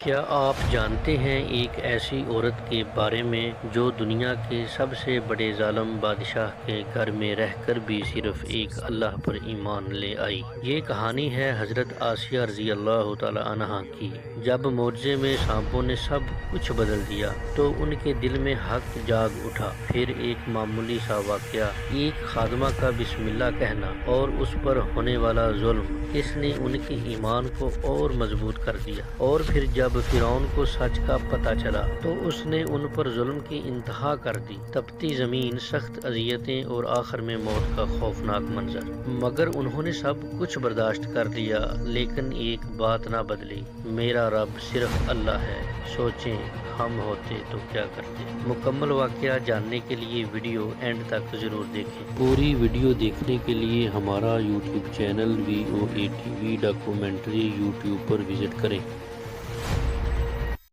کیا آپ جانتے ہیں ایک ایسی عورت کے بارے میں جو دنیا کے سب سے بڑے ظالم بادشاہ کے گھر میں رہ کر بھی صرف ایک اللہ پر ایمان لے آئی؟ یہ کہانی ہے حضرت آسیہ رضی اللہ تعالی عنہا کی۔ جب معجزے میں سانپوں نے سب کچھ بدل دیا تو ان کے دل میں حق جاگ اٹھا۔ پھر ایک معمولی سا واقعہ، ایک خادمہ کا بسم اللہ کہنا اور اس پر ہونے والا ظلم، اس نے ان کے ایمان کو اور مضبوط کر دیا۔ اور پھر جب فرعون کو سچ کا پتہ چلا تو اس نے ان پر ظلم کی انتہا کر دی۔ تپتی زمین، سخت اذیتیں اور آخر میں موت کا خوفناک منظر۔ مگر انہوں نے سب کچھ برداشت کر لیا، لیکن ایک بات نہ بدلی: میرا رب صرف اللہ ہے۔ سوچیں ہم ہوتے تو کیا کرتے؟ مکمل واقعہ جاننے کے لیے ویڈیو اینڈ تک ضرور دیکھیں۔ پوری ویڈیو دیکھنے کے لیے ہمارا YouTube channel VOATV documentary YouTube پر وزٹ کریں۔